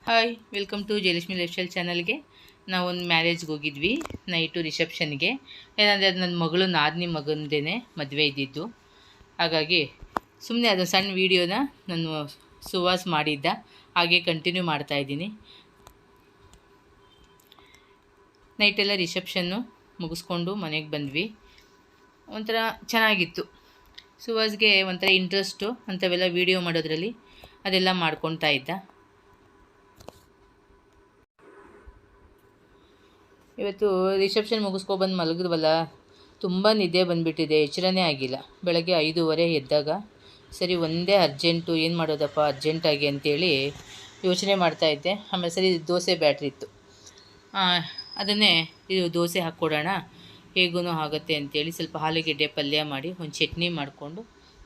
Hi, welcome to Jayalakshmi life style ಚಾನಲ್ಗೆ. ನಾವೊಂದು ಮ್ಯಾರೇಜ್ಗೆ ಹೋಗಿದ್ವಿ, ನೈಟು ರಿಸೆಪ್ಷನ್ಗೆ. ಏನಂದರೆ ಅದು ನನ್ನ ಮಗಳು ನಾದಿನಿ ಮಗಂದೇ ಮದುವೆ ಇದ್ದಿದ್ದು. ಹಾಗಾಗಿ ಸುಮ್ಮನೆ ಅದು ಸಣ್ಣ ವೀಡಿಯೋನ ನಾನು ಸುವಾಸ್ ಮಾಡಿದ್ದ, ಹಾಗೆ ಕಂಟಿನ್ಯೂ ಮಾಡ್ತಾಯಿದ್ದೀನಿ. ನೈಟೆಲ್ಲ ರಿಸೆಪ್ಷನ್ನು ಮುಗಿಸ್ಕೊಂಡು ಮನೆಗೆ ಬಂದ್ವಿ. ಒಂಥರ ಚೆನ್ನಾಗಿತ್ತು. ಸುವಾಸ್ಗೆ ಒಂಥರ ಇಂಟ್ರೆಸ್ಟು ಅಂಥವೆಲ್ಲ ವೀಡಿಯೋ ಮಾಡೋದ್ರಲ್ಲಿ, ಅದೆಲ್ಲ ಮಾಡ್ಕೊತಾ ಇದ್ದ. ಇವತ್ತು ರಿಸೆಪ್ಷನ್ ಮುಗಿಸ್ಕೊಬಂದು ಮಲಗಿದ್ವಲ್ಲ, ತುಂಬ ನಿದ್ದೆ ಬಂದುಬಿಟ್ಟಿದೆ, ಎಚ್ಚರನೇ ಆಗಿಲ್ಲ. ಬೆಳಗ್ಗೆ 5:30 ಎದ್ದಾಗ ಸರಿ ಒಂದೇ ಅರ್ಜೆಂಟು, ಏನು ಮಾಡೋದಪ್ಪ ಅರ್ಜೆಂಟಾಗಿ ಅಂತೇಳಿ ಯೋಚನೆ ಮಾಡ್ತಾಯಿದ್ದೆ. ಆಮೇಲೆ ಸರಿ ದೋಸೆ ಬ್ಯಾಟ್ರಿ ಇತ್ತು, ಅದನ್ನೇ ಇದು ದೋಸೆ ಹಾಕ್ಕೊಡೋಣ ಹೇಗೂ ಆಗುತ್ತೆ ಅಂತೇಳಿ ಸ್ವಲ್ಪ ಆಲೂಗೆಡ್ಡೆ ಪಲ್ಯ ಮಾಡಿ ಒಂದು ಚಟ್ನಿ ಮಾಡಿಕೊಂಡು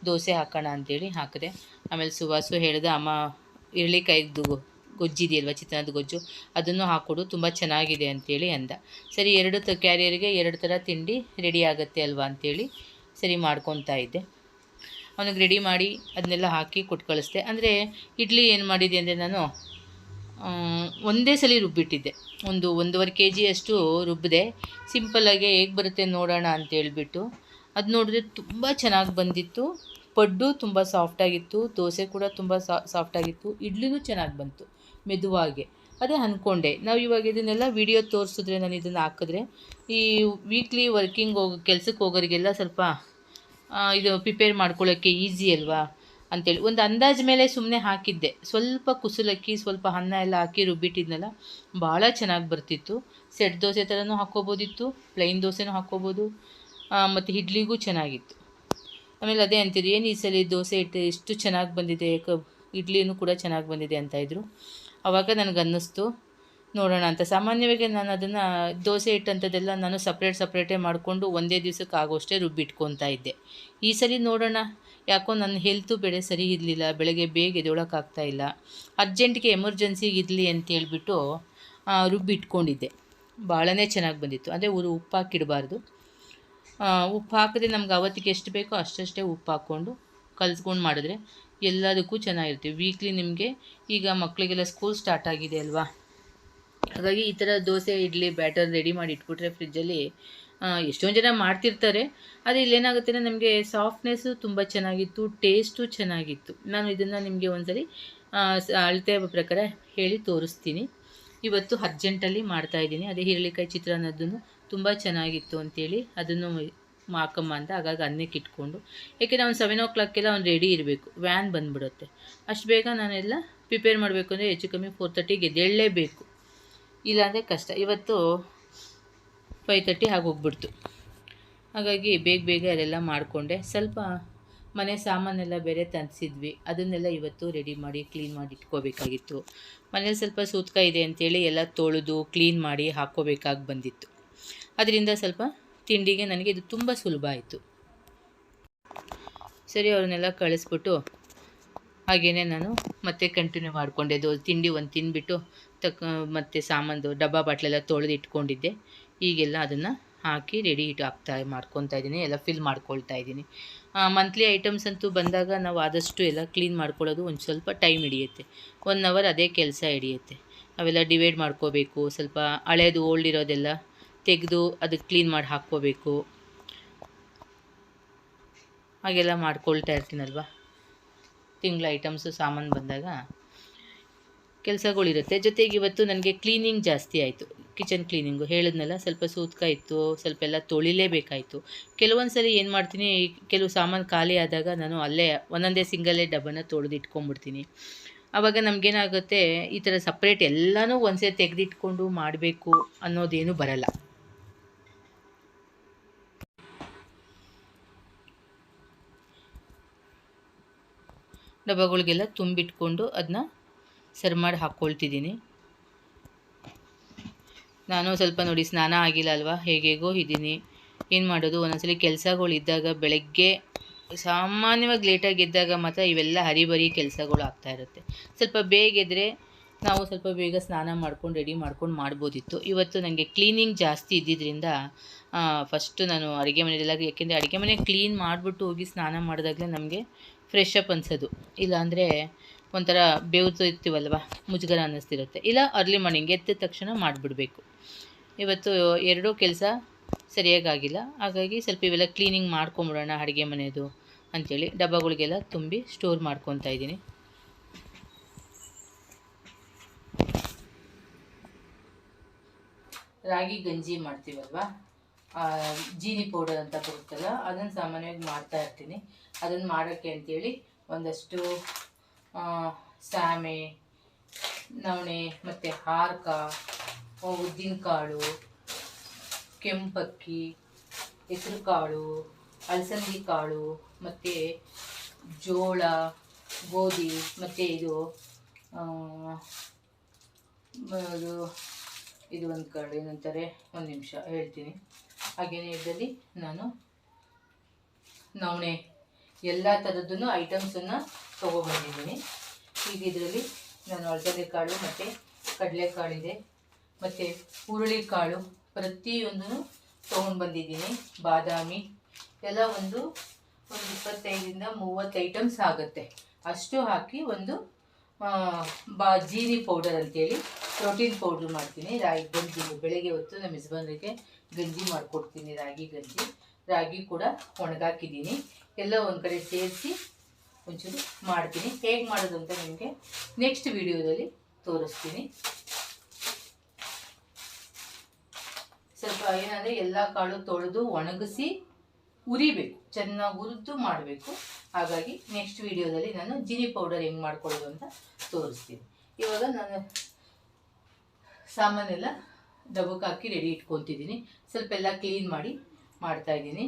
ದೋಸೆ ಹಾಕೋಣ ಅಂಥೇಳಿ ಹಾಕಿದೆ. ಆಮೇಲೆ ಸುವಾಸು ಹೇಳಿದ, ಅಮ್ಮ ಇರಳಿಕಾಯ್ದು ಗೊಜ್ಜಿದೆಯಲ್ವ, ಚಿತ್ರಾನ್ನದ ಗೊಜ್ಜು, ಅದನ್ನು ಹಾಕ್ಕೊಡು, ತುಂಬ ಚೆನ್ನಾಗಿದೆ ಅಂಥೇಳಿ ಅಂದ. ಸರಿ, ಕ್ಯಾರಿಯರ್ಗೆ 2 ಥರ ತಿಂಡಿ ರೆಡಿ ಆಗುತ್ತೆ ಅಲ್ವಾ ಅಂಥೇಳಿ ಸರಿ ಮಾಡ್ಕೊತಾ ಇದ್ದೆ. ಅವನಿಗೆ ರೆಡಿ ಮಾಡಿ ಅದನ್ನೆಲ್ಲ ಹಾಕಿ ಕೊಟ್ಟು ಕಳಿಸ್ದೆ. ಅಂದರೆ ಇಡ್ಲಿ ಏನು ಮಾಡಿದೆ ಅಂದರೆ, ನಾನು ಒಂದೇ ಸಲ ರುಬ್ಬಿಟ್ಟಿದ್ದೆ, 1.5 kg ಅಷ್ಟು ರುಬ್ಬಿದೆ. ಸಿಂಪಲ್ಲಾಗಿ ಹೇಗೆ ಬರುತ್ತೆ ನೋಡೋಣ ಅಂತೇಳ್ಬಿಟ್ಟು ಅದು ನೋಡಿದ್ರೆ ತುಂಬ ಚೆನ್ನಾಗಿ ಬಂದಿತ್ತು. ಪಡ್ಡು ತುಂಬ ಸಾಫ್ಟಾಗಿತ್ತು, ದೋಸೆ ಕೂಡ ತುಂಬ ಸಾಫ್ಟಾಗಿತ್ತು, ಇಡ್ಲಿನೂ ಚೆನ್ನಾಗಿ ಬಂತು ಮೆದುವಾಗಿ. ಅದೇ ಅಂದ್ಕೊಂಡೆ, ನಾವು ಇವಾಗ ಇದನ್ನೆಲ್ಲ ವಿಡಿಯೋ ತೋರಿಸಿದ್ರೆ, ನಾನು ಇದನ್ನು ಹಾಕಿದ್ರೆ ಈ ವೀಕ್ಲಿ ಕೆಲಸಕ್ಕೆ ಹೋಗೋರಿಗೆಲ್ಲ ಸ್ವಲ್ಪ ಇದು ಪ್ರಿಪೇರ್ ಮಾಡ್ಕೊಳ್ಳೋಕ್ಕೆ ಈಸಿ ಅಲ್ವಾ ಅಂಥೇಳಿ ಒಂದು ಅಂದಾಜು ಮೇಲೆ ಸುಮ್ಮನೆ ಹಾಕಿದ್ದೆ. ಸ್ವಲ್ಪ ಕುಸುಲಕ್ಕಿ, ಸ್ವಲ್ಪ ಅನ್ನ ಎಲ್ಲ ಹಾಕಿ ರುಬ್ಬಿಟ್ಟಿದ್ನಲ್ಲ, ಭಾಳ ಚೆನ್ನಾಗಿ ಬರ್ತಿತ್ತು. ಸೆಟ್ ದೋಸೆ ಥರನೂ ಹಾಕ್ಕೋಬೋದಿತ್ತು, ಪ್ಲೈನ್ ದೋಸೆನೂ ಹಾಕ್ಕೋಬೋದು, ಮತ್ತು ಇಡ್ಲಿಗೂ ಚೆನ್ನಾಗಿತ್ತು. ಆಮೇಲೆ ಅದೇ ಅಂತಿದ್ರು, ಏನು ಈ ಸಲ ದೋಸೆ ಇಟ್ಟು ಎಷ್ಟು ಚೆನ್ನಾಗಿ ಬಂದಿದೆ, ಇಡ್ಲಿನೂ ಕೂಡ ಚೆನ್ನಾಗಿ ಬಂದಿದೆ ಅಂತಾಯಿದ್ರು. ಆವಾಗ ನನಗನ್ನಿಸ್ತು ನೋಡೋಣ ಅಂತ. ಸಾಮಾನ್ಯವಾಗಿ ನಾನು ಅದನ್ನು ದೋಸೆ ಇಟ್ಟಂಥದ್ದೆಲ್ಲ ನಾನು ಸಪ್ರೇಟೇ ಮಾಡಿಕೊಂಡು ಒಂದೇ ದಿವಸಕ್ಕೆ ಆಗೋಷ್ಟೇ ರುಬ್ಬಿಟ್ಕೊತಾ ಇದ್ದೆ. ಈ ಸಲ ನೋಡೋಣ, ಯಾಕೋ ನನ್ನ ಹೆಲ್ತು ಬೇರೆ ಸರಿ ಇರಲಿಲ್ಲ, ಬೆಳಗ್ಗೆ ಬೇಗ ಎದ್ದೇಳೋಕ್ಕಾಗ್ತಾಯಿಲ್ಲ. ಅರ್ಜೆಂಟ್ಗೆ ಎಮರ್ಜೆನ್ಸಿಗೆ ಇರಲಿ ಅಂತೇಳ್ಬಿಟ್ಟು ರುಬ್ಬಿಟ್ಕೊಂಡಿದ್ದೆ. ಭಾಳನೇ ಚೆನ್ನಾಗಿ ಬಂದಿತ್ತು. ಅದೇ ಉಪ್ಪು ಹಾಕಿಡಬಾರ್ದು, ಉಪ್ಪು ಹಾಕಿದ್ರೆ ನಮ್ಗೆ ಅವತ್ತಿಗೆ ಎಷ್ಟು ಬೇಕೋ ಅಷ್ಟೇ ಉಪ್ಪು ಹಾಕ್ಕೊಂಡು ಕಲಿಸ್ಕೊಂಡು ಮಾಡಿದ್ರೆ ಎಲ್ಲದಕ್ಕೂ ಚೆನ್ನಾಗಿರ್ತೀವಿ. ವೀಕ್ಲಿ ನಿಮಗೆ ಈಗ ಮಕ್ಕಳಿಗೆಲ್ಲ ಸ್ಕೂಲ್ ಸ್ಟಾರ್ಟ್ ಆಗಿದೆ ಅಲ್ವಾ, ಹಾಗಾಗಿ ಈ ಥರ ದೋಸೆ ಇಡ್ಲಿ ಬ್ಯಾಟರ್ ರೆಡಿ ಮಾಡಿ ಇಟ್ಬಿಟ್ರೆ ಫ್ರಿಜ್ಜಲ್ಲಿ ಎಷ್ಟೊಂದು ಜನ ಮಾಡ್ತಿರ್ತಾರೆ. ಆದರೆ ಇಲ್ಲೇನಾಗುತ್ತೆ ಅಂದರೆ, ನಮಗೆ ಸಾಫ್ಟ್ನೆಸ್ಸು ತುಂಬ ಚೆನ್ನಾಗಿತ್ತು, ಟೇಸ್ಟು ಚೆನ್ನಾಗಿತ್ತು. ನಾನು ಇದನ್ನು ನಿಮಗೆ ಒಂದ್ಸರಿ ಅಳತೆ ಪ್ರಕಾರ ಹೇಳಿ ತೋರಿಸ್ತೀನಿ. ಇವತ್ತು ಅರ್ಜೆಂಟಲ್ಲಿ ಮಾಡ್ತಾಯಿದ್ದೀನಿ. ಅದೇ ಹಿರಳಿಕಾಯಿ ಚಿತ್ರಾನ್ನದೂ ತುಂಬ ಚೆನ್ನಾಗಿತ್ತು ಅಂತೇಳಿ ಅದನ್ನು ಹಾಕಮ್ಮ ಅಂತ ಹಾಗಾಗಿ ಅನ್ನಕ್ಕೆ ಇಟ್ಕೊಂಡು, ಏಕೆಂದರೆ ಅವ್ನು 7 o'clock ಅವ್ನು ರೆಡಿ ಇರಬೇಕು, ವ್ಯಾನ್ ಬಂದುಬಿಡುತ್ತೆ. ಅಷ್ಟು ಬೇಗ ನಾನೆಲ್ಲ ಪ್ರಿಪೇರ್ ಮಾಡಬೇಕು ಅಂದರೆ ಹೆಚ್ಚು ಕಮ್ಮಿ 4:30ಗೆ ಎದ್ದೇಳಲೇಬೇಕು, ಇಲ್ಲಾಂದರೆ ಕಷ್ಟ. ಇವತ್ತು 5:30 ಆಗೋಗ್ಬಿಡ್ತು. ಹಾಗಾಗಿ ಬೇಗ ಅದೆಲ್ಲ ಮಾಡಿಕೊಂಡೆ. ಸ್ವಲ್ಪ ಮನೆ ಸಾಮಾನೆಲ್ಲ ಬೇರೆ ತಂದಿಸಿದ್ವಿ, ಅದನ್ನೆಲ್ಲ ಇವತ್ತು ರೆಡಿ ಮಾಡಿ ಕ್ಲೀನ್ ಮಾಡಿ ಇಟ್ಕೋಬೇಕಾಗಿತ್ತು. ಮನೇಲಿ ಸ್ವಲ್ಪ ಸೂತ್ಕ ಇದೆ ಅಂಥೇಳಿ ಎಲ್ಲ ತೊಳೆದು ಕ್ಲೀನ್ ಮಾಡಿ ಹಾಕ್ಕೋಬೇಕಾಗಿ ಬಂದಿತ್ತು. ಅದರಿಂದ ಸ್ವಲ್ಪ ತಿಂಡಿಗೆ ನನಗೆ ಇದು ತುಂಬ ಸುಲಭ ಆಯಿತು. ಸರಿ, ಅವ್ರನ್ನೆಲ್ಲ ಕಳಿಸ್ಬಿಟ್ಟು ಹಾಗೆಯೇ ನಾನು ಮತ್ತೆ ಕಂಟಿನ್ಯೂ ಮಾಡಿಕೊಂಡೆ. ತಿಂಡಿ ಒಂದು ತಿಂದುಬಿಟ್ಟು ಮತ್ತು ಸಾಮಾನು ಡಬ್ಬ ಬಾಟ್ಲೆಲ್ಲ ತೊಳೆದು ಇಟ್ಕೊಂಡಿದ್ದೆ. ಈಗೆಲ್ಲ ಅದನ್ನು ಹಾಕಿ ರೆಡಿ ಮಾಡ್ಕೊತಾ ಇದ್ದೀನಿ, ಎಲ್ಲ ಫಿಲ್ ಮಾಡ್ಕೊಳ್ತಾ ಇದ್ದೀನಿ. ಮಂತ್ಲಿ ಐಟಮ್ಸ್ ಅಂತೂ ಬಂದಾಗ ನಾವು ಆದಷ್ಟು ಎಲ್ಲ ಕ್ಲೀನ್ ಮಾಡ್ಕೊಳ್ಳೋದು ಒಂದು ಸ್ವಲ್ಪ ಟೈಮ್ ಹಿಡಿಯುತ್ತೆ. 1 hour ಅದೇ ಕೆಲಸ ಹಿಡಿಯುತ್ತೆ. ಅವೆಲ್ಲ ಡಿವೈಡ್ ಮಾಡ್ಕೋಬೇಕು. ಸ್ವಲ್ಪ ಹಳೇದು ಓಲ್ಡ್ ಇರೋದೆಲ್ಲ ತೆಗೆದು ಅದಕ್ಕೆ ಕ್ಲೀನ್ ಮಾಡಿ ಹಾಕ್ಕೋಬೇಕು. ಹಾಗೆಲ್ಲ ಮಾಡ್ಕೊಳ್ತಾ ಇರ್ತೀನಲ್ವ. ತಿಂಗಳ ಐಟಮ್ಸು ಸಾಮಾನು ಬಂದಾಗ ಕೆಲಸಗಳಿರುತ್ತೆ. ಜೊತೆಗೆ ಇವತ್ತು ನನಗೆ ಕ್ಲೀನಿಂಗ್ ಜಾಸ್ತಿ ಆಯಿತು, ಕಿಚನ್ ಕ್ಲೀನಿಂಗು ಹೇಳಿದ್ನಲ್ಲ. ಸ್ವಲ್ಪ ಸೂತ್ಕ ಇತ್ತು, ಸ್ವಲ್ಪ ಎಲ್ಲ ತೊಳಿಲೇಬೇಕಾಯಿತು. ಕೆಲವೊಂದು ಸಲ ಏನು ಮಾಡ್ತೀನಿ, ಕೆಲವು ಸಾಮಾನು ಖಾಲಿ ಆದಾಗ ನಾನು ಅಲ್ಲೇ ಒಂದೊಂದೇ ಸಿಂಗಲ್ಲೇ ಡಬ್ಬನ ತೊಳೆದು ಇಟ್ಕೊಂಡ್ಬಿಡ್ತೀನಿ. ಆವಾಗ ನಮಗೇನಾಗುತ್ತೆ, ಈ ಥರ ಸಪ್ರೇಟ್ ಎಲ್ಲನೂ ಒಂದ್ಸೇ ತೆಗೆದಿಟ್ಕೊಂಡು ಮಾಡಬೇಕು ಅನ್ನೋದೇನು ಬರಲ್ಲ. ಡಬ್ಬಗಳಿಗೆಲ್ಲ ತುಂಬಿಟ್ಕೊಂಡು ಅದನ್ನ ಸರಿ ಮಾಡಿ ಹಾಕ್ಕೊಳ್ತಿದ್ದೀನಿ. ನಾನು ಸ್ವಲ್ಪ ನೋಡಿ, ಸ್ನಾನ ಆಗಿಲ್ಲ ಅಲ್ವಾ, ಹೇಗೇಗೋ ಇದ್ದೀನಿ. ಏನು ಮಾಡೋದು, ಒಂದೊಂದ್ಸಲಿ ಕೆಲಸಗಳಿದ್ದಾಗ ಬೆಳಗ್ಗೆ ಸಾಮಾನ್ಯವಾಗಿ ಲೇಟಾಗಿ ಎದ್ದಾಗ ಮಾತ್ರ ಇವೆಲ್ಲ ಹರಿಬರಿ ಕೆಲಸಗಳು ಆಗ್ತಾಯಿರುತ್ತೆ. ಸ್ವಲ್ಪ ಬೇಗ ಎದ್ದರೆ ನಾವು ಸ್ವಲ್ಪ ಬೇಗ ಸ್ನಾನ ಮಾಡ್ಕೊಂಡು ರೆಡಿ ಮಾಡ್ಕೊಂಡು ಮಾಡ್ಬೋದಿತ್ತು. ಇವತ್ತು ನನಗೆ ಕ್ಲೀನಿಂಗ್ ಜಾಸ್ತಿ ಇದ್ದಿದ್ದರಿಂದ ಫಸ್ಟು ನಾನು ಅಡುಗೆ ಮನೆಯೆಲ್ಲ, ಯಾಕೆಂದರೆ ಅಡುಗೆ ಮನೆ ಕ್ಲೀನ್ ಮಾಡಿಬಿಟ್ಟು ಹೋಗಿ ಸ್ನಾನ ಮಾಡಿದಾಗಲೇ ನಮಗೆ ಫ್ರೆಶ್ ಅಪ್ ಅನಿಸೋದು. ಇಲ್ಲಾಂದರೆ ಒಂಥರ ಬೇವ್ತು ಇರ್ತೀವಲ್ವ, ಮುಜುಗರ ಅನ್ನಿಸ್ತಿರುತ್ತೆ. ಇಲ್ಲ ಅರ್ಲಿ ಮಾರ್ನಿಂಗ್ ಎದ್ದ ತಕ್ಷಣ ಮಾಡಿಬಿಡ್ಬೇಕು. ಇವತ್ತು ಎರಡೂ ಕೆಲಸ ಸರಿಯಾಗಿಲ್ಲ, ಹಾಗಾಗಿ ಸ್ವಲ್ಪ ಇವೆಲ್ಲ ಕ್ಲೀನಿಂಗ್ ಮಾಡ್ಕೊಂಬಿಡೋಣ ಅಡುಗೆ ಮನೆಯದು ಅಂಥೇಳಿ ಡಬ್ಬಗಳಿಗೆಲ್ಲ ತುಂಬಿ ಸ್ಟೋರ್ ಮಾಡ್ಕೊತಾ ಇದ್ದೀನಿ. ರಾಗಿ ಗಂಜಿ ಮಾಡ್ತೀವಲ್ವ, ಜೀನಿ ಪೌಡರ್ ಅಂತ ಬರುತ್ತಲ್ಲ, ಅದನ್ನು ಸಾಮಾನ್ಯವಾಗಿ ಮಾಡ್ತಾ ಇರ್ತೀನಿ. ಅದನ್ನು ಮಾಡೋಕ್ಕೆ ಅಂತೇಳಿ ಒಂದಷ್ಟು ಸಾಮೆ, ನವಣೆ ಮತ್ತು ಹಾರ್ಕ, ಉದ್ದಿನಕಾಳು, ಕೆಂಪಕ್ಕಿ, ಹೆಸರು ಕಾಳು, ಅಲಸಂದಿ ಕಾಳು, ಮತ್ತು ಜೋಳ, ಗೋಧಿ, ಮತ್ತು ಇದು ಒಂದು ಕಾಳು ಏನಂತಾರೆ, ಒಂದು ನಿಮಿಷ ಹೇಳ್ತೀನಿ. ಹಾಗೆಯೇ ಇದರಲ್ಲಿ ನಾನು ನವಣೆ ಎಲ್ಲ ಥರದ್ದೂ ಐಟಮ್ಸನ್ನು ತೊಗೊಬಂದಿದ್ದೀನಿ. ಈಗ ಇದರಲ್ಲಿ ನಾನು ಅಲಸಂದೆ ಕಾಳು ಮತ್ತು ಕಡಲೆಕಾಳಿದೆ ಮತ್ತು ಹುರುಳಿಕಾಳು ಪ್ರತಿಯೊಂದೂ ತೊಗೊಂಡು ಬಂದಿದ್ದೀನಿ. ಬಾದಾಮಿ ಎಲ್ಲ ಒಂದು 25ರಿಂದ 30 ಐಟಮ್ಸ್ ಆಗುತ್ತೆ. ಅಷ್ಟು ಹಾಕಿ ಒಂದು ಜೀನಿ ಪೌಡರ್ ಅಂತೇಳಿ ಪ್ರೋಟೀನ್ ಪೌಡ್ರ್ ಮಾಡ್ತೀನಿ. ರಾಗಿ ಗಂಜಿ ಬೆಳಗ್ಗೆ ಹೊತ್ತು ನಮ್ಮ ಯಜಮಾನರಿಗೆ ಗಂಜಿ ಮಾಡಿಕೊಡ್ತೀನಿ. ರಾಗಿ ಕೂಡ ಒಣಗಾಕಿದ್ದೀನಿ. ಎಲ್ಲ ಒಂದು ಕಡೆ ಸೇರಿಸಿ ಒಂಚೂರು ಮಾಡ್ತೀನಿ. ಹೇಗೆ ಮಾಡೋದು ಅಂತ ನಿಮಗೆ ನೆಕ್ಸ್ಟ್ ವಿಡಿಯೋದಲ್ಲಿ ತೋರಿಸ್ತೀನಿ. ಸ್ವಲ್ಪ ಏನಂದರೆ ಎಲ್ಲ ಕಾಳು ತೊಳೆದು ಒಣಗಿಸಿ ಉರಿಬೇಕು, ಚೆನ್ನಾಗಿ ಹುರಿದು ಮಾಡಬೇಕು. ಹಾಗಾಗಿ ನೆಕ್ಸ್ಟ್ ವಿಡಿಯೋದಲ್ಲಿ ನಾನು ಜೀನಿ ಪೌಡರ್ ಹೆಂಗೆ ಮಾಡ್ಕೊಳ್ಳೋದು ಅಂತ ತೋರಿಸ್ತೀನಿ. ಇವಾಗ ನಾನು ಸಾಮಾನೆಲ್ಲ ಡಬ್ಬಕ್ಕೆ ಹಾಕಿ ರೆಡಿ ಇಟ್ಕೊತಿದ್ದೀನಿ. ಸ್ವಲ್ಪ ಎಲ್ಲ ಕ್ಲೀನ್ ಮಾಡಿ ಮಾಡ್ತಾಯಿದ್ದೀನಿ.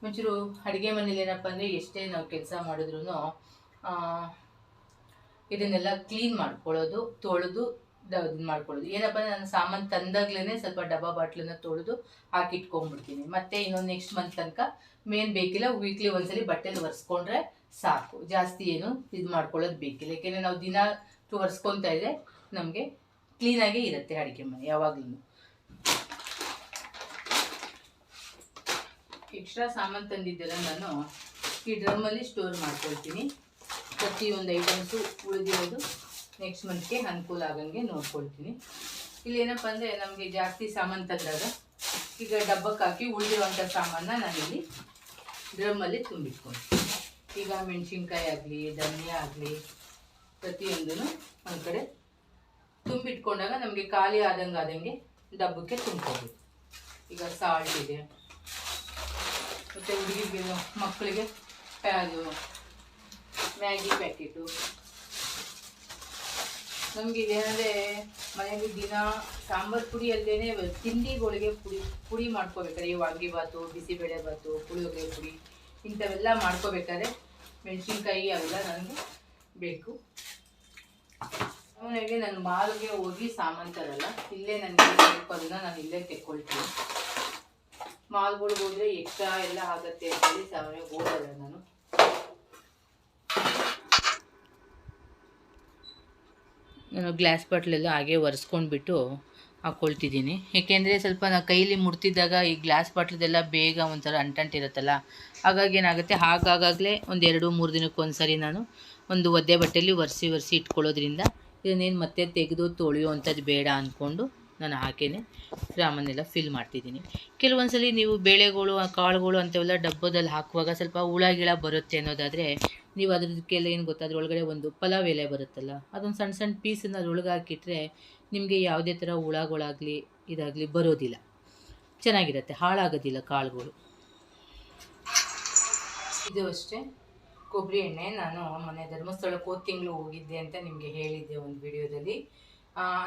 ಒಂಚೂರು ಅಡುಗೆ ಮನೇಲಿ ಏನಪ್ಪ ಅಂದರೆ ಎಷ್ಟೇ ನಾವು ಕೆಲಸ ಮಾಡಿದ್ರೂ ಇದನ್ನೆಲ್ಲ ಕ್ಲೀನ್ ಮಾಡ್ಕೊಳ್ಳೋದು, ತೊಳೆದು ಮಾಡ್ಕೊಳ್ಳೋದು. ಏನಪ್ಪ ಅಂದರೆ ನಾನು ಸಾಮಾನು ತಂದಾಗ್ಲೇ ಸ್ವಲ್ಪ ಡಬ್ಬ ಬಾಟ್ಲನ್ನ ತೊಳೆದು ಹಾಕಿಟ್ಕೊಂಡ್ಬಿಡ್ತೀನಿ. ಮತ್ತು ಇನ್ನೊಂದು ನೆಕ್ಸ್ಟ್ ಮಂತ್ ತನಕ ಮೇನ್ ಬೇಕಿಲ್ಲ, ವೀಕ್ಲಿ ಒಂದ್ಸಲಿ ಬಟ್ಟೆಲಿ ಒರೆಸ್ಕೊಂಡ್ರೆ ಸಾಕು. ಜಾಸ್ತಿ ಏನು ಇದು ಮಾಡ್ಕೊಳ್ಳೋದು ಬೇಕಿಲ್ಲ. ಯಾಕೆಂದರೆ ನಾವು ದಿನ ಒರೆಸ್ಕೊತಾ ಇದ್ರೆ ನಮಗೆ ಕ್ಲೀನಾಗೇ ಇರುತ್ತೆ ಅಡುಗೆ ಮನೆ ಯಾವಾಗಲೂ. ಎಕ್ಸ್ಟ್ರಾ ಸಾಮಾನು ತಂದಿದ್ದೆಲ್ಲ ನಾನು ಈ ಡ್ರಮ್ಮಲ್ಲಿ ಸ್ಟೋರ್ ಮಾಡ್ಕೊಳ್ತೀನಿ. ಪ್ರತಿಯೊಂದು ಐಟಮ್ಸು ಉಳಿದಿರೋದು ನೆಕ್ಸ್ಟ್ ಮಂತ್ಗೆ ಅನುಕೂಲ ಆಗಂಗೆ ನೋಡ್ಕೊಳ್ತೀನಿ. ಇಲ್ಲಿ ಏನಪ್ಪ ಅಂದರೆ ನಮಗೆ ಜಾಸ್ತಿ ಸಾಮಾನು ತಂದಾಗ ಈಗ ಡಬ್ಬಕ್ಕೆ ಹಾಕಿ ಉಳಿದಿರುವಂಥ ಸಾಮಾನ ನಾನಿಲ್ಲಿ ಡ್ರಮ್ಮಲ್ಲಿ ತುಂಬಿಟ್ಕೊಳ್ತೀನಿ. ಈಗ ಮೆಣಸಿನ್ಕಾಯಿ ಆಗಲಿ, ಧನಿಯಾ ಆಗಲಿ ಪ್ರತಿಯೊಂದೂ ಒಂದು ಕಡೆ ತುಂಬಿಟ್ಕೊಂಡಾಗ ನಮಗೆ ಖಾಲಿ ಆದಂಗೆ ಡಬ್ಬಕ್ಕೆ ತುಂಬ್ಕೋಬೇಕು. ಈಗ ಸಾಲ್ಟ್ ಇದೆ, ಮತ್ತು ಹುಡುಗಿಗೆ ಮಕ್ಕಳಿಗೆ ಅದು ಮ್ಯಾಗಿ ಪ್ಯಾಕೆಟು. ನಮಗೆ ಇದೇನಂದರೆ ಮನೆಯಲ್ಲಿ ದಿನ ಸಾಂಬಾರು ಪುಡಿ ಅಲ್ಲದೇ ತಿಂಡಿಗಳಿಗೆ ಪುಡಿ ಮಾಡ್ಕೋಬೇಕಾದ್ರೆ ಈ ವಾಂಗಿಬಾತು, ಬಿಸಿಬೇಳೆಬಾತು, ಪುಳಿಯೋಗರೆ ಪುಡಿ ಇಂಥವೆಲ್ಲ ಮಾಡ್ಕೋಬೇಕಾದ್ರೆ ಮೆಣಸಿನ್ಕಾಯಿ ಅವೆಲ್ಲ ನನಗೆ ಬೇಕು. ಅವನಿಗೆ ನಾನು ಮಾಲ್ಗೆ ಹೋಗಿ ಸಾಮಾನು ತರಲ್ಲ, ಇಲ್ಲೇ ನನಗೆ ಬೇಕು ಅದನ್ನು ನಾನು ಇಲ್ಲೇ ತೆಕ್ಕೊಳ್ತೀನಿ. ಮಾಲ್ಗಳಿಗೆ ಹೋದರೆ ಎಕ್ಸ್ಟ್ರಾ ಎಲ್ಲ ಆಗುತ್ತೆ ಅಂತೇಳಿ ಸಾಮಾನ್ಯವಾಗಿ ಹೋಗಲ್ಲ ನಾನು. ಗ್ಲಾಸ್ ಬಾಟ್ಲೆಲ್ಲ ಹಾಗೆ ಒರೆಸ್ಕೊಂಡ್ಬಿಟ್ಟು ಹಾಕ್ಕೊಳ್ತಿದ್ದೀನಿ. ಏಕೆಂದರೆ ಸ್ವಲ್ಪ ನಾವು ಕೈಲಿ ಮುಡ್ತಿದ್ದಾಗ ಈ ಗ್ಲಾಸ್ ಬಾಟ್ಲದೆಲ್ಲ ಬೇಗ ಒಂಥರ ಅಂಟಂಟಿರುತ್ತಲ್ಲ, ಹಾಗಾಗಿ ಏನಾಗುತ್ತೆ ಹಾಗಾಗಲೇ ಒಂದು 2-3 ದಿನಕ್ಕೊಂದು ಸರಿ ನಾನು ಒಂದು ಒದ್ದೆ ಬಟ್ಟೆಯಲ್ಲಿ ಒರೆಸಿ ಇಟ್ಕೊಳ್ಳೋದ್ರಿಂದ ಇದನ್ನೇನು ಮತ್ತೆ ತೆಗೆದು ತೊಳೆಯೋ ಅಂಥದ್ದು ಬೇಡ ಅಂದ್ಕೊಂಡು ನಾನು ಹಾಕೇನೆ ರಾಮನ್ನೆಲ್ಲ ಫಿಲ್ ಮಾಡ್ತಿದ್ದೀನಿ. ಕೆಲವೊಂದು ಸಲ ನೀವು ಬೇಳೆಗಳು, ಕಾಳುಗಳು ಅಂಥವೆಲ್ಲ ಡಬ್ಬದಲ್ಲಿ ಹಾಕುವಾಗ ಸ್ವಲ್ಪ ಹುಳ ಗಿಳ ಬರುತ್ತೆ ಅನ್ನೋದಾದರೆ ನೀವು ಅದಕ್ಕೆಲ್ಲ ಏನು ಗೊತ್ತಾ, ಅದ್ರೊಳಗಡೆ ಒಂದು ಪಲಾವ್ ಎಲೆ ಬರುತ್ತಲ್ಲ, ಅದೊಂದು ಸಣ್ಣ ಸಣ್ಣ ಪೀಸನ್ನು ಅದ್ರೊಳಗೆ ಹಾಕಿಟ್ರೆ ನಿಮಗೆ ಯಾವುದೇ ಥರ ಹುಳಗಳಾಗಲಿ ಇದಾಗಲಿ ಬರೋದಿಲ್ಲ, ಚೆನ್ನಾಗಿರುತ್ತೆ, ಹಾಳಾಗೋದಿಲ್ಲ ಕಾಳುಗಳು. ಇದು ಅಷ್ಟೇ ಕೊಬ್ಬರಿ ಎಣ್ಣೆ. ನಾನು ಮೊನ್ನೆ ಧರ್ಮಸ್ಥಳಕ್ಕೆ ಹೋದ ತಿಂಗಳು ಹೋಗಿದ್ದೆ ಅಂತ ನಿಮಗೆ ಹೇಳಿದ್ದೆ ಒಂದು ವಿಡಿಯೋದಲ್ಲಿ.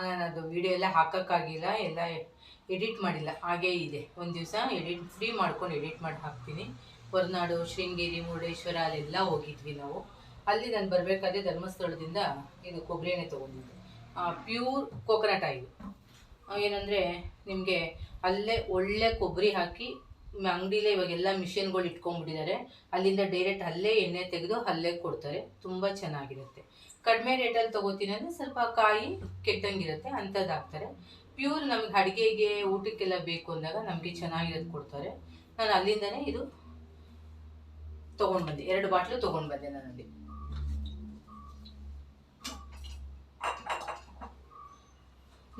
ನಾನು ಅದು ವಿಡಿಯೋ ಎಲ್ಲ ಹಾಕೋಕ್ಕಾಗಿಲ್ಲ, ಎಲ್ಲ ಎಡಿಟ್ ಮಾಡಿಲ್ಲ, ಹಾಗೇ ಇದೆ. ಒಂದು ದಿವಸ ಫ್ರೀ ಮಾಡ್ಕೊಂಡು ಎಡಿಟ್ ಮಾಡಿ ಹಾಕ್ತೀನಿ. ಹೊರನಾಡು, ಶೃಂಗೇರಿ, ಮುರುಡೇಶ್ವರ ಅಲ್ಲೆಲ್ಲ ಹೋಗಿದ್ವಿ ನಾವು. ಅಲ್ಲಿ ನಾನು ಬರಬೇಕಾದ್ರೆ ಧರ್ಮಸ್ಥಳದಿಂದ ಇದು ಕೊಬ್ಬರಿ ಎಣ್ಣೆ ತೊಗೊಂಡಿದ್ದೆ, ಪ್ಯೂರ್ ಕೋಕೋನಟ್ ಆಯಿಲ್. ಏನಂದರೆ ನಿಮಗೆ ಅಲ್ಲೇ ಒಳ್ಳೆ ಕೊಬ್ಬರಿ ಹಾಕಿ ಅಂಗಡಿಲೇ ಇವಾಗೆಲ್ಲ ಮಿಷಿನ್ಗಳು ಇಟ್ಕೊಂಡ್ಬಿಟ್ಟಿದ್ದಾರೆ, ಅಲ್ಲಿಂದ ಡೈರೆಕ್ಟ್ ಅಲ್ಲೇ ಎಣ್ಣೆ ತೆಗೆದು ಅಲ್ಲೇ ಕೊಡ್ತಾರೆ, ತುಂಬ ಚೆನ್ನಾಗಿರುತ್ತೆ. ಕಡಿಮೆ ರೇಟಲ್ಲಿ ತೊಗೋತೀನಿ ಅಂದರೆ ಸ್ವಲ್ಪ ಕಾಯಿ ಕೆಟ್ಟಂಗಿರುತ್ತೆ, ಅಂಥದ್ದು ಹಾಕ್ತಾರೆ. ಪ್ಯೂರ್ ನಮಗೆ ಅಡುಗೆಗೆ ಊಟಕ್ಕೆಲ್ಲ ಬೇಕು ಅಂದಾಗ ನಮಗೆ ಚೆನ್ನಾಗಿರೋದು ಕೊಡ್ತಾರೆ. ನಾನು ಅಲ್ಲಿಂದನೇ ಇದು ತೊಗೊಂಡು ಬಂದೆ, 2 ಬಾಟ್ಲು ತೊಗೊಂಡು ಬಂದೆ ನಾನಲ್ಲಿ.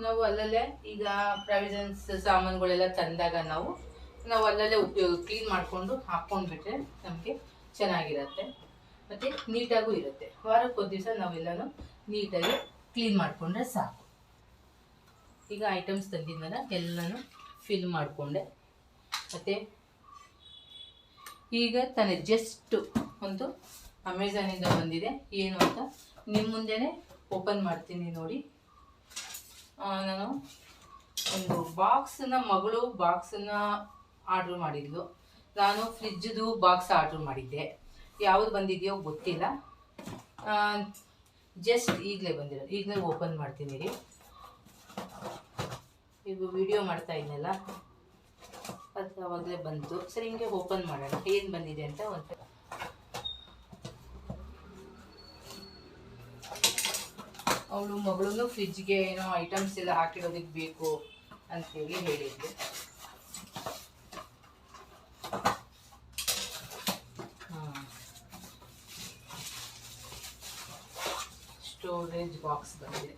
ನಾವು ಅಲ್ಲಲ್ಲೇ ಈಗ ಪ್ರಾವಿಷನ್ಸ್ ಸಾಮಾನುಗಳೆಲ್ಲ ತಂದಾಗ ನಾವು ಅಲ್ಲಲ್ಲೇ ಕ್ಲೀನ್ ಮಾಡಿಕೊಂಡು ಹಾಕ್ಕೊಂಡ್ಬಿಟ್ರೆ ನಮಗೆ ಚೆನ್ನಾಗಿರುತ್ತೆ ಮತ್ತು ನೀಟಾಗೂ ಇರುತ್ತೆ. ವಾರಕ್ಕೊಂದು ದಿವಸ ನಾವೆಲ್ಲನೂ ನೀಟಾಗಿ ಕ್ಲೀನ್ ಮಾಡಿಕೊಂಡ್ರೆ ಸಾಕು. ಈಗ ಐಟಮ್ಸ್ ತಂದಿದ್ನಲ್ಲ ಎಲ್ಲನೂ ಫಿಲ್ ಮಾಡಿಕೊಂಡೆ. ಮತ್ತು ಈಗ ತಾನೇ ಜಸ್ಟ್ ಒಂದು ಅಮೆಝಾನಿಂದ ಬಂದಿದೆ, ಏನು ಅಂತ ನಿಮ್ಮ ಮುಂದೆನೇ ಓಪನ್ ಮಾಡ್ತೀನಿ ನೋಡಿ. ನಾನು ಒಂದು ಮಗಳು ಬಾಕ್ಸನ್ನು ಆರ್ಡ್ರ್ ಮಾಡಿದ್ಲು. ನಾನು ಫ್ರಿಜ್ದು ಬಾಕ್ಸ್ ಆರ್ಡ್ರ್ ಮಾಡಿದ್ದೆ. ಯಾವುದು ಬಂದಿದೆಯೋ ಗೊತ್ತಿಲ್ಲ. ಜಸ್ಟ್ ಈಗಲೇ ಬಂದಿರೋದು, ಈಗಲೇ ಓಪನ್ ಮಾಡ್ತೀನಿ ರೀ. ಈಗ ವಿಡಿಯೋ ಮಾಡ್ತಾ ಇದ್ನಲ್ಲ, ಅದು ಅವಾಗಲೇ ಬಂತು. ಸರಿ, ಹಿಂಗೆ ಓಪನ್ ಮಾಡೋಣ ಏನು ಬಂದಿದೆ ಅಂತ. ಒಂದು ಅವಳು ಮಗಳೂ ಫ್ರಿಜ್ಗೆ ಏನೋ ಐಟಮ್ಸ್ ಎಲ್ಲ ಹಾಕಿಡೋದಕ್ಕೆ ಬೇಕು ಅಂತೇಳಿ ಹೇಳಿದ್ಲು. ಸ್ಟೋರೇಜ್ ಬಾಕ್ಸ್ ಬಂದಿದೆ.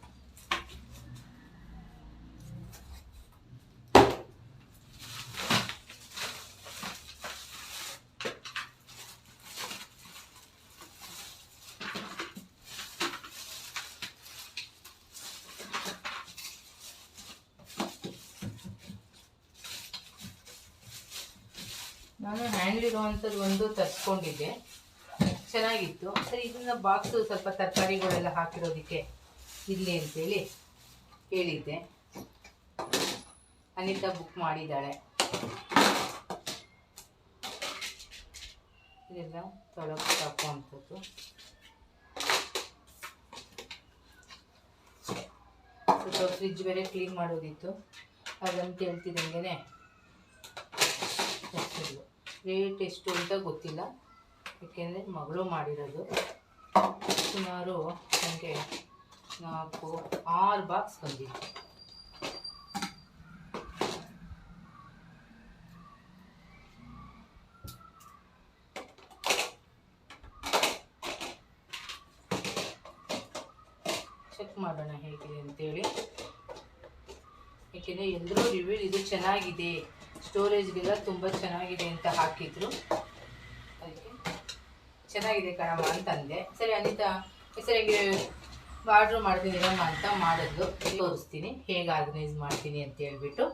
ನಾನು ಹ್ಯಾಂಡ್ಲಿರುವಂಥದ್ದು ಒಂದು ತರಿಸ್ಕೊಂಡಿದ್ದೆ, ಚೆನ್ನಾಗಿತ್ತು. ಸರಿ, ಇದನ್ನ ಬಾಕ್ಸು ಸ್ವಲ್ಪ ತರಕಾರಿಗಳೆಲ್ಲ ಹಾಕಿರೋದಕ್ಕೆ ಇರಲಿ ಅಂತೇಳಿ ಹೇಳಿದ್ದೆ. ಅನಿತಾ ಬುಕ್ ಮಾಡಿದ್ದಾಳೆ. ಇದೆಲ್ಲ ತೊಳಕ್ಕೆ ಹಾಕುವಂಥದ್ದು. ಸ್ವಲ್ಪ ಫ್ರಿಜ್ ಬೇರೆ ಕ್ಲೀನ್ ಮಾಡೋದಿತ್ತು, ಅದಂತ ಹೇಳ್ತಿದ್ದಂಗೆ ರೇಟ್ ಎಷ್ಟು ಅಂತ ಗೊತ್ತಿಲ್ಲ, ಏಕೆಂದರೆ ಮಗಳು ಮಾಡಿರೋದು. ಸುಮಾರು ನನಗೆ 4-6 ಬಾಕ್ಸ್ ಬಂದಿತ್ತು. ಚೆಕ್ ಮಾಡೋಣ ಹೇಗಿದೆ ಅಂತೇಳಿ. ಏಕೆಂದರೆ ಎಲ್ಲರೂ ರಿವ್ಯೂ ಇದು ಚೆನ್ನಾಗಿದೆ, ಸ್ಟೋರೇಜ್ಗೆಲ್ಲ ತುಂಬ ಚೆನ್ನಾಗಿದೆ ಅಂತ ಹಾಕಿದ್ರು. ಅದಕ್ಕೆ ಚೆನ್ನಾಗಿದೆ ಕಣಮ್ಮ ಅಂತಂದೆ. ಸರಿ ಅನಿತಾ ಹೆಸರಿಗೆ ಆರ್ಡ್ರ್ ಮಾಡ್ತಿದ್ದೀರಮ್ಮ ಅಂತ ಮಾಡಿದ್ಲು. ತೋರಿಸ್ತೀನಿ ಹೇಗೆ ಆರ್ಗನೈಸ್ ಮಾಡ್ತೀನಿ ಅಂತ ಹೇಳ್ಬಿಟ್ಟು.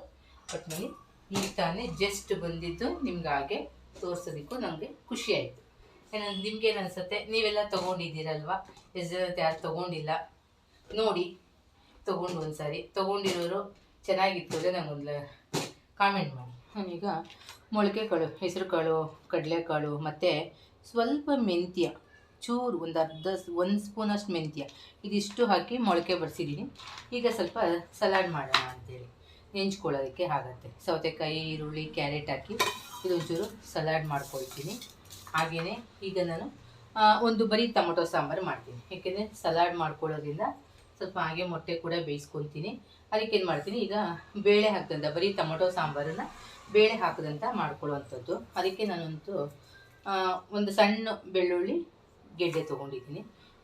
ಒಟ್ಟಿನಲ್ಲಿ ಈಗ ತಾನೇ ಜಸ್ಟ್ ಬಂದಿದ್ದು ನಿಮ್ಗೆ ಹಾಗೆ ತೋರಿಸೋದಕ್ಕೂ ನನಗೆ ಖುಷಿ ಆಯಿತು. ನಿಮ್ಗೇನು ಅನಿಸುತ್ತೆ? ನೀವೆಲ್ಲ ತೊಗೊಂಡಿದ್ದೀರಲ್ವ? ಎಷ್ಟು ಜನ ಯಾರು ತೊಗೊಂಡಿಲ್ಲ ನೋಡಿ, ತೊಗೊಂಡು ಒಂದು ಸಾರಿ ತೊಗೊಂಡಿರೋರು ಚೆನ್ನಾಗಿತ್ತು ಅಂದರೆ ನನಗೊಂದು ಕಾಮೆಂಟ್ ಮಾಡಿ. ನಾನೀಗ ಮೊಳಕೆ ಕಾಳು, ಹೆಸರು ಕಾಳು, ಕಡಲೆಕಾಳು ಮತ್ತು ಸ್ವಲ್ಪ ಮೆಂತ್ಯ, ಚೂರು ಒಂದು ಸ್ಪೂನಷ್ಟು ಮೆಂತ್ಯ, ಇದಿಷ್ಟು ಹಾಕಿ ಮೊಳಕೆ ಬಡಿಸಿದ್ದೀನಿ. ಈಗ ಸ್ವಲ್ಪ ಸಲಾಡ್ ಮಾಡೋಣ ಅಂತೇಳಿ ನೆಂಚ್ಕೊಳ್ಳೋದಕ್ಕೆ ಆಗುತ್ತೆ. ಸೌತೆಕಾಯಿ, ಈರುಳ್ಳಿ, ಕ್ಯಾರೆಟ್ ಹಾಕಿ ಇದೊಂಚೂರು ಸಲಾಡ್ ಮಾಡ್ಕೊಳ್ತೀನಿ. ಹಾಗೆಯೇ ಈಗ ನಾನು ಒಂದು ಬರೀ ಟೊಮೊಟೊ ಸಾಂಬಾರು ಮಾಡ್ತೀನಿ. ಏಕೆಂದರೆ ಸಲಾಡ್ ಮಾಡ್ಕೊಳ್ಳೋದ್ರಿಂದ ಸ್ವಲ್ಪ ಹಾಗೆ ಮೊಟ್ಟೆ ಕೂಡ ಬೇಯಿಸ್ಕೊತೀನಿ. ಅದಕ್ಕೇನು ಮಾಡ್ತೀನಿ, ಈಗ ಬೇಳೆ ಹಾಕಿದಂಥ ಬರೀ ಟೊಮೊಟೊ ಸಾಂಬಾರನ್ನು ಬೇಳೆ ಹಾಕಿದಂಥ ಮಾಡ್ಕೊಳ್ಳುವಂಥದ್ದು. ಅದಕ್ಕೆ ನಾನಂತೂ ಒಂದು ಸಣ್ಣ ಬೆಳ್ಳುಳ್ಳಿ ಗೆಡ್ಡೆ ತೊಗೊಂಡಿದ್ದೀನಿ,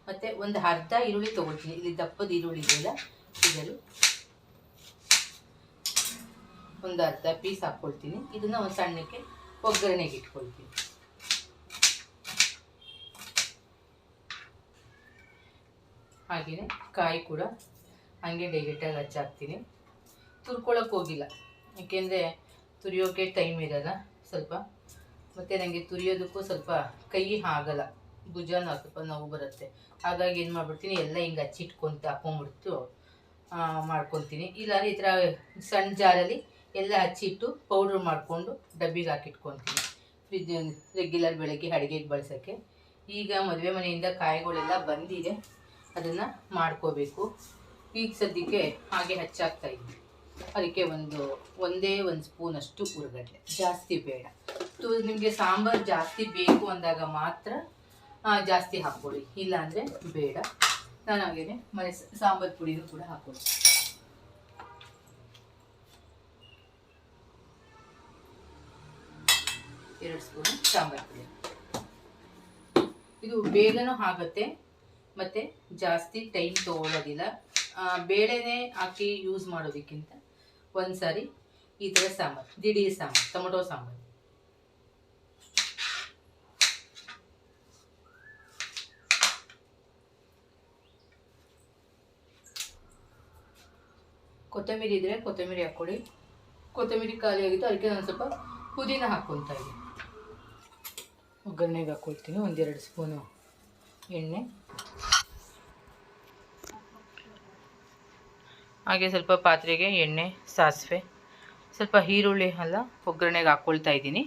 ಮತ್ತು ಒಂದು ಅರ್ಧ ಈರುಳ್ಳಿ ತೊಗೊಳ್ತೀನಿ. ಇಲ್ಲಿ ದಪ್ಪದ ಈರುಳ್ಳಿ ಇದೆಯಲ್ಲ, ಇದರಲ್ಲಿ ಒಂದು ಅರ್ಧ ಪೀಸ್ ಹಾಕ್ಕೊಳ್ತೀನಿ. ಇದನ್ನು ಒಂದು ಸಣ್ಣಕ್ಕೆ ಒಗ್ಗರಣೆಗೆ ಇಟ್ಕೊಳ್ತೀನಿ. ಹಾಗೆಯೇ ಕಾಯಿ ಕೂಡ ಹಂಗೆ ಡೈರೆಕ್ಟಾಗಿ ಹಚ್ಚಾಕ್ತೀನಿ. ತುರ್ಕೊಳ್ಳೋಕೆ ಹೋಗಿಲ್ಲ, ಏಕೆಂದರೆ ತುರಿಯೋಕ್ಕೆ ಟೈಮ್ ಇರೋಲ್ಲ ಸ್ವಲ್ಪ. ಮತ್ತು ನನಗೆ ತುರಿಯೋದಕ್ಕೂ ಸ್ವಲ್ಪ ಕೈ ಆಗಲ್ಲ, ಭುಜನ ಸ್ವಲ್ಪ ನೋವು ಬರುತ್ತೆ. ಹಾಗಾಗಿ ಏನು ಮಾಡ್ಬಿಡ್ತೀನಿ, ಎಲ್ಲ ಹಿಂಗೆ ಹಾಕ್ಕೊಂಬಿಡ್ತು ಮಾಡ್ಕೊತೀನಿ. ಇಲ್ಲಾಂದರೆ ಈ ಥರ ಸಣ್ಣ ಜಾರಲ್ಲಿ ಎಲ್ಲ ಹಚ್ಚಿಟ್ಟು ಪೌಡ್ರ್ ಮಾಡಿಕೊಂಡು ಡಬ್ಬಿಗೆ ಹಾಕಿಟ್ಕೊತೀನಿ, ಫ್ರಿಜ್ ರೆಗ್ಯುಲರ್ ಬೆಳಗ್ಗೆ ಅಡುಗೆಗೆ ಬಳಸೋಕ್ಕೆ. ಈಗ ಮದುವೆ ಮನೆಯಿಂದ ಕಾಯಿಗಳೆಲ್ಲ ಬಂದಿದೆ, ಅದನ್ನು ಮಾಡ್ಕೋಬೇಕು. ಈಗ ಸದ್ಯಕ್ಕೆ ಹಾಗೆ ಹಚ್ಚಾಕ್ತಾಯಿದ್ದೀನಿ. ಅದಕ್ಕೆ ಒಂದೇ ಒಂದು ಸ್ಪೂನಷ್ಟು ಹುರ್ಗಡ್ಲೆ, ಜಾಸ್ತಿ ಬೇಡ. ನಿಮಗೆ ಸಾಂಬಾರು ಜಾಸ್ತಿ ಬೇಕು ಅಂದಾಗ ಮಾತ್ರ ಜಾಸ್ತಿ ಹಾಕ್ಕೊಳ್ಳಿ, ಇಲ್ಲಾಂದರೆ ಬೇಡ. ನಾನು ಹಾಗೇನೆ ಮನೆ ಸಾಂಬಾರು ಪುಡಿನೂ ಕೂಡ ಹಾಕ್ಕೊಳ್ಳಿ. ಎರಡು ಸ್ಪೂನು ಸಾಂಬಾರು ಪುಡಿ. ಇದು ಬೇಗನೂ ಆಗುತ್ತೆ ಮತ್ತು ಜಾಸ್ತಿ ಟೈಮ್ ತೊಗೊಳ್ಳೋದಿಲ್ಲ. ಬೇಳೆನೇ ಹಾಕಿ ಯೂಸ್ ಮಾಡೋದಕ್ಕಿಂತ ಒಂದು ಸಾರಿ ಈ ಥರ ಸಾಂಬಾರು, ದಿಢೀರ್ ಸಾಂಬಾರು, ಟೊಮೊಟೊ ಸಾಂಬಾರು. ಕೊತ್ತಂಬರಿ ಇದ್ದರೆ ಕೊತ್ತಂಬರಿ ಹಾಕ್ಕೊಳ್ಳಿ. ಕೊತ್ತಂಬರಿ ಖಾಲಿ ಆಗಿತ್ತು, ಅದಕ್ಕೆ ನಾನು ಸ್ವಲ್ಪ ಪುದೀನ ಹಾಕ್ಕೊಳ್ತಾ ಇದ್ದೀನಿ. ಒಗ್ಗರಣೆಗೆ ಹಾಕ್ಕೊಳ್ತೀನಿ 1-2 ಸ್ಪೂನು ಎಣ್ಣೆ, ಹಾಗೆ ಸ್ವಲ್ಪ ಪಾತ್ರೆಗೆ ಎಣ್ಣೆ, ಸಾಸಿವೆ, ಸ್ವಲ್ಪ ಈರುಳ್ಳಿ ಎಲ್ಲ ಒಗ್ಗರಣೆಗೆ ಹಾಕ್ಕೊಳ್ತಾ ಇದ್ದೀನಿ.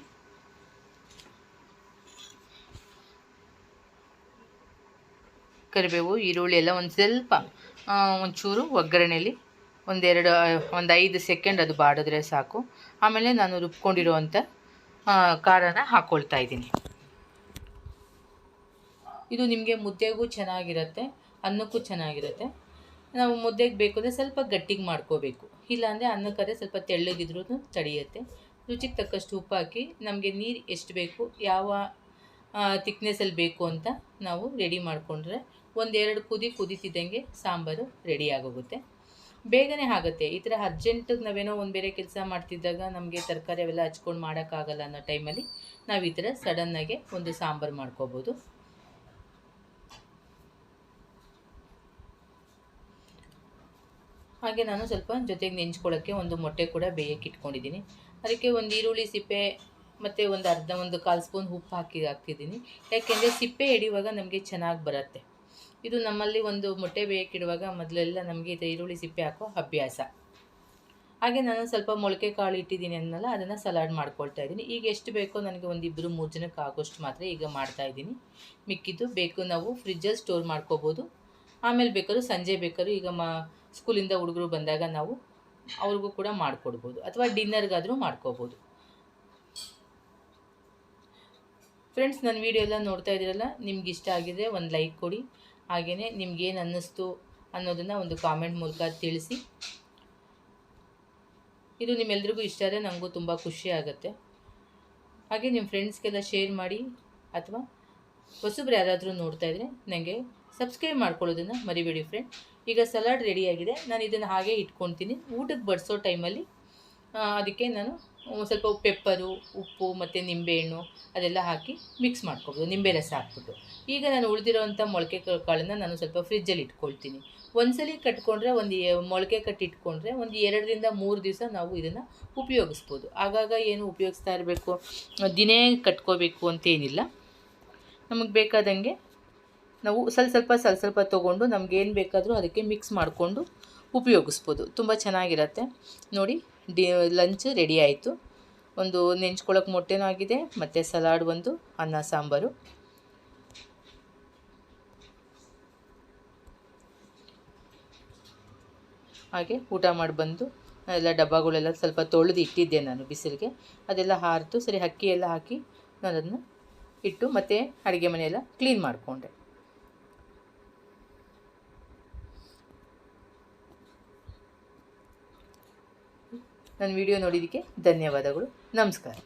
ಕರಿಬೇವು, ಈರುಳ್ಳಿ ಎಲ್ಲ ಒಂಚೂರು ಒಗ್ಗರಣೆಯಲ್ಲಿ ಒಂದು 5 ಸೆಕೆಂಡ್ ಅದು ಬಾಡಿದ್ರೆ ಸಾಕು. ಆಮೇಲೆ ನಾನು ರುಬ್ಕೊಂಡಿರೋವಂಥ ಖಾರನ ಹಾಕ್ಕೊಳ್ತಾ ಇದ್ದೀನಿ. ಇದು ನಿಮಗೆ ಮುದ್ದೆಗೂ ಚೆನ್ನಾಗಿರುತ್ತೆ, ಅನ್ನಕ್ಕೂ ಚೆನ್ನಾಗಿರುತ್ತೆ. ನಾವು ಮುದ್ದೆಗೆ ಬೇಕು ಅಂದರೆ ಸ್ವಲ್ಪ ಗಟ್ಟಿಗೆ ಮಾಡ್ಕೋಬೇಕು, ಇಲ್ಲಾಂದರೆ ಅನ್ನಕ್ಕಾದರೆ ಸ್ವಲ್ಪ ತೆಳ್ಳಗಿದ್ರೂ ತಡೆಯುತ್ತೆ. ರುಚಿಗೆ ತಕ್ಕಷ್ಟು ಉಪ್ಪು ಹಾಕಿ ನಮಗೆ ನೀರು ಎಷ್ಟು ಬೇಕು, ಯಾವ ತಿಕ್ನೆಸ್ಸಲ್ಲಿ ಬೇಕು ಅಂತ ನಾವು ರೆಡಿ ಮಾಡಿಕೊಂಡ್ರೆ 1-2 ಕುದೀತಿದ್ದಂಗೆ ಸಾಂಬಾರು ರೆಡಿ ಆಗೋಗುತ್ತೆ. ಬೇಗನೆ ಆಗುತ್ತೆ. ಈ ಥರ ಅರ್ಜೆಂಟಿಗೆ ನಾವೇನೋ ಒಂದು ಬೇರೆ ಕೆಲಸ ಮಾಡ್ತಿದ್ದಾಗ ನಮಗೆ ತರಕಾರಿ ಅವೆಲ್ಲ ಹಚ್ಕೊಂಡು ಮಾಡೋಕ್ಕಾಗಲ್ಲ ಅನ್ನೋ ಟೈಮಲ್ಲಿ ನಾವು ಈ ಥರ ಸಡನ್ನಾಗೆ ಒಂದು ಸಾಂಬಾರು ಮಾಡ್ಕೋಬೋದು. ಹಾಗೆ ನಾನು ಸ್ವಲ್ಪ ಜೊತೆಗೆ ನೆಂಚ್ಕೊಳ್ಳೋಕ್ಕೆ ಒಂದು ಮೊಟ್ಟೆ ಕೂಡ ಬೇಯಕ್ಕೆ ಇಟ್ಕೊಂಡಿದ್ದೀನಿ. ಅದಕ್ಕೆ ಒಂದು ಈರುಳ್ಳಿ ಸಿಪ್ಪೆ ಮತ್ತು ಒಂದು 1/4 ಸ್ಪೂನ್ ಉಪ್ಪು ಹಾಕ್ತಿದ್ದೀನಿ. ಯಾಕೆಂದರೆ ಸಿಪ್ಪೆ ಹಿಡಿಯುವಾಗ ನಮಗೆ ಚೆನ್ನಾಗಿ ಬರುತ್ತೆ. ಇದು ನಮ್ಮಲ್ಲಿ ಒಂದು ಮೊಟ್ಟೆ ಬೇಯಕ್ಕಿಡುವಾಗ ಮೊದಲೆಲ್ಲ ನಮಗೆ ಈ ಈರುಳ್ಳಿ ಸಿಪ್ಪೆ ಹಾಕೋ ಅಭ್ಯಾಸ. ಹಾಗೆ ನಾನು ಸ್ವಲ್ಪ ಮೊಳಕೆ ಕಾಳು ಇಟ್ಟಿದ್ದೀನಿ ಅನ್ನಲ್ಲ, ಅದನ್ನು ಸಲಾಡ್ ಮಾಡ್ಕೊಳ್ತಾ ಇದ್ದೀನಿ. ಈಗ ಎಷ್ಟು ಬೇಕೋ ನನಗೆ 1-2-3 ಜನಕ್ಕೆ ಆಗೋಷ್ಟು ಮಾತ್ರ ಈಗ ಮಾಡ್ತಾಯಿದ್ದೀನಿ. ಮಿಕ್ಕಿದ್ದು ಬೇಕು ನಾವು ಫ್ರಿಜ್ಜಲ್ಲಿ ಸ್ಟೋರ್ ಮಾಡ್ಕೋಬೋದು. ಆಮೇಲೆ ಬೇಕಾದ್ರೂ ಸಂಜೆ ಬೇಕಾದ್ರೂ ಈಗ ಸ್ಕೂಲಿಂದ ಹುಡುಗರು ಬಂದಾಗ ನಾವು ಅವ್ರಿಗೂ ಕೂಡ ಮಾಡಿಕೊಡ್ಬೋದು, ಅಥವಾ ಡಿನ್ನರ್ಗಾದರೂ ಮಾಡ್ಕೋಬೋದು. ಫ್ರೆಂಡ್ಸ್, ನನ್ನ ವೀಡಿಯೋ ಎಲ್ಲ ನೋಡ್ತಾ ಇದ್ದೀರಲ್ಲ, ನಿಮ್ಗೆ ಇಷ್ಟ ಆಗಿದೆ ಒಂದು ಲೈಕ್ ಕೊಡಿ. ಹಾಗೆಯೇ ನಿಮ್ಗೇನು ಅನ್ನಿಸ್ತು ಅನ್ನೋದನ್ನು ಒಂದು ಕಾಮೆಂಟ್ ಮೂಲಕ ತಿಳಿಸಿ. ಇದು ನಿಮ್ಮೆಲ್ರಿಗೂ ಇಷ್ಟ ಆದರೆ ನನಗೂ ತುಂಬ ಖುಷಿ ಆಗುತ್ತೆ. ಹಾಗೆ ನಿಮ್ಮ ಫ್ರೆಂಡ್ಸ್ಗೆಲ್ಲ ಶೇರ್ ಮಾಡಿ, ಅಥವಾ ಹೊಸಬ್ರು ಯಾರಾದರೂ ನೋಡ್ತಾ ಇದ್ದರೆ ನನಗೆ ಸಬ್ಸ್ಕ್ರೈಬ್ ಮಾಡ್ಕೊಳ್ಳೋದನ್ನು ಮರಿಬೇಡಿ ಫ್ರೆಂಡ್. ಈಗ ಸಲಾಡ್ ರೆಡಿಯಾಗಿದೆ. ನಾನು ಇದನ್ನು ಹಾಗೆ ಇಟ್ಕೊಳ್ತೀನಿ. ಊಟಕ್ಕೆ ಬಡಿಸೋ ಟೈಮಲ್ಲಿ ಅದಕ್ಕೆ ನಾನು ಸ್ವಲ್ಪ ಪೆಪ್ಪರು, ಉಪ್ಪು ಮತ್ತು ನಿಂಬೆಹಣ್ಣು ಅದೆಲ್ಲ ಹಾಕಿ ಮಿಕ್ಸ್ ಮಾಡ್ಕೊಬೋದು, ನಿಂಬೆ ರಸ ಹಾಕ್ಬಿಟ್ಟು. ಈಗ ನಾನು ಉಳಿದಿರೋವಂಥ ಮೊಳಕೆ ಕಾಳನ್ನು ನಾನು ಸ್ವಲ್ಪ ಫ್ರಿಜ್ಜಲ್ಲಿ ಇಟ್ಕೊಳ್ತೀನಿ. ಒಂದ್ಸಲಿ ಕಟ್ಕೊಂಡ್ರೆ ಮೊಳಕೆ ಕಟ್ಟಿಟ್ಕೊಂಡ್ರೆ 2-3 ದಿವಸ ನಾವು ಇದನ್ನು ಉಪಯೋಗಿಸ್ಬೋದು. ಆಗಾಗ ಏನು ಉಪಯೋಗಿಸ್ತಾ ಇರಬೇಕು, ದಿನೇ ಕಟ್ಕೋಬೇಕು ಅಂತೇನಿಲ್ಲ. ನಮಗೆ ಬೇಕಾದಂಗೆ ನಾವು ಸ್ವಲ್ಪ ತೊಗೊಂಡು ನಮಗೇನು ಬೇಕಾದರೂ ಅದಕ್ಕೆ ಮಿಕ್ಸ್ ಮಾಡಿಕೊಂಡು ಉಪಯೋಗಿಸ್ಬೋದು. ತುಂಬ ಚೆನ್ನಾಗಿರುತ್ತೆ. ನೋಡಿ, ಲಂಚ್ ರೆಡಿ ಆಯಿತು. ಒಂದು ನೆಂಚ್ಕೊಳ್ಳೋಕೆ ಮೊಟ್ಟೆನೂ ಆಗಿದೆ, ಮತ್ತು ಸಲಾಡ್, ಒಂದು ಅನ್ನ ಸಾಂಬಾರು. ಹಾಗೆ ಊಟ ಮಾಡಿ ಬಂದು ಎಲ್ಲ ಡಬ್ಬಗಳೆಲ್ಲ ಸ್ವಲ್ಪ ತೊಳೆದು ಇಟ್ಟಿದ್ದೆ ನಾನು ಬಿಸಿಲಿಗೆ. ಅದೆಲ್ಲ ಹಾರಿತು. ಸರಿ, ಅಕ್ಕಿ ಎಲ್ಲ ಹಾಕಿ ನಾನು ಅದನ್ನು ಇಟ್ಟು ಮತ್ತೆ ಅಡುಗೆ ಮನೆಯೆಲ್ಲ ಕ್ಲೀನ್ ಮಾಡಿಕೊಂಡೆ. ನನ್ನ ವಿಡಿಯೋ ನೋಡಿದ್ದಕ್ಕೆ ಧನ್ಯವಾದಗಳು. ನಮಸ್ಕಾರ.